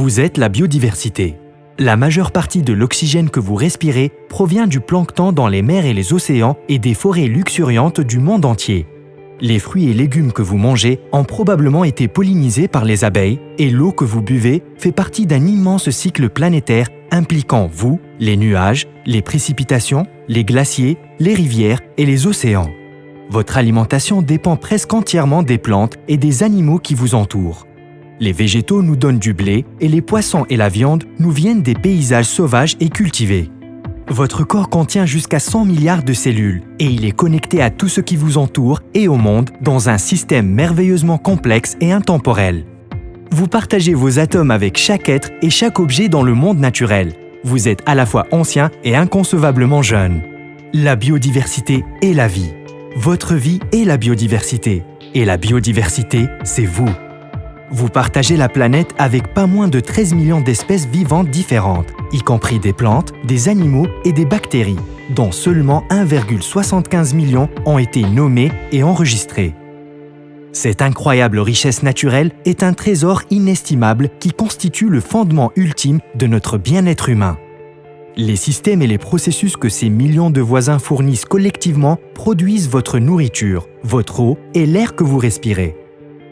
Vous êtes la biodiversité. La majeure partie de l'oxygène que vous respirez provient du plancton dans les mers et les océans et des forêts luxuriantes du monde entier. Les fruits et légumes que vous mangez ont probablement été pollinisés par les abeilles et l'eau que vous buvez fait partie d'un immense cycle planétaire impliquant vous, les nuages, les précipitations, les glaciers, les rivières et les océans. Votre alimentation dépend presque entièrement des plantes et des animaux qui vous entourent. Les végétaux nous donnent du blé et les poissons et la viande nous viennent des paysages sauvages et cultivés. Votre corps contient jusqu'à 100 milliards de cellules et il est connecté à tout ce qui vous entoure et au monde dans un système merveilleusement complexe et intemporel. Vous partagez vos atomes avec chaque être et chaque objet dans le monde naturel. Vous êtes à la fois ancien et inconcevablement jeune. La biodiversité est la vie. Votre vie est la biodiversité. Et la biodiversité, c'est vous. Vous partagez la planète avec pas moins de 13 millions d'espèces vivantes différentes, y compris des plantes, des animaux et des bactéries, dont seulement 1,75 million ont été nommés et enregistrés. Cette incroyable richesse naturelle est un trésor inestimable qui constitue le fondement ultime de notre bien-être humain. Les systèmes et les processus que ces millions de voisins fournissent collectivement produisent votre nourriture, votre eau et l'air que vous respirez.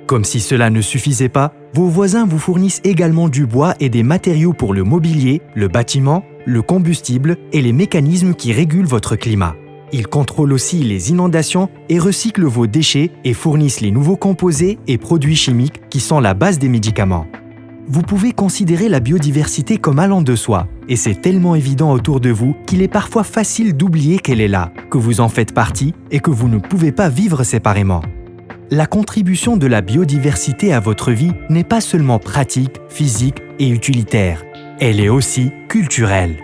Comme si cela ne suffisait pas, vos voisins vous fournissent également du bois et des matériaux pour le mobilier, le bâtiment, le combustible et les mécanismes qui régulent votre climat. Ils contrôlent aussi les inondations et recyclent vos déchets et fournissent les nouveaux composés et produits chimiques qui sont la base des médicaments. Vous pouvez considérer la biodiversité comme allant de soi, et c'est tellement évident autour de vous qu'il est parfois facile d'oublier qu'elle est là, que vous en faites partie et que vous ne pouvez pas vivre séparément. La contribution de la biodiversité à votre vie n'est pas seulement pratique, physique et utilitaire, elle est aussi culturelle.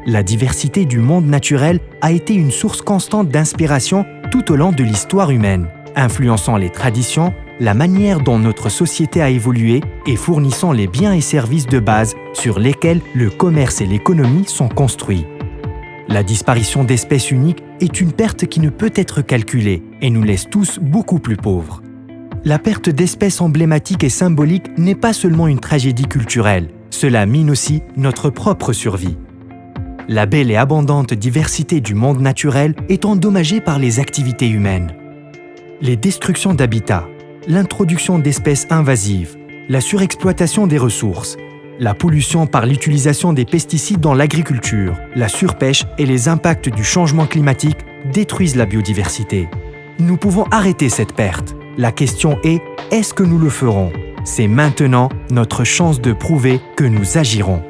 La diversité du monde naturel a été une source constante d'inspiration tout au long de l'histoire humaine, influençant les traditions, la manière dont notre société a évolué et fournissant les biens et services de base sur lesquels le commerce et l'économie sont construits. La disparition d'espèces uniques est une perte qui ne peut être calculée et nous laisse tous beaucoup plus pauvres. La perte d'espèces emblématiques et symboliques n'est pas seulement une tragédie culturelle, cela mine aussi notre propre survie. La belle et abondante diversité du monde naturel est endommagée par les activités humaines. Les destructions d'habitats, l'introduction d'espèces invasives, la surexploitation des ressources, la pollution par l'utilisation des pesticides dans l'agriculture, la surpêche et les impacts du changement climatique détruisent la biodiversité. Nous pouvons arrêter cette perte. La question est, est-ce que nous le ferons ? C'est maintenant notre chance de prouver que nous agirons.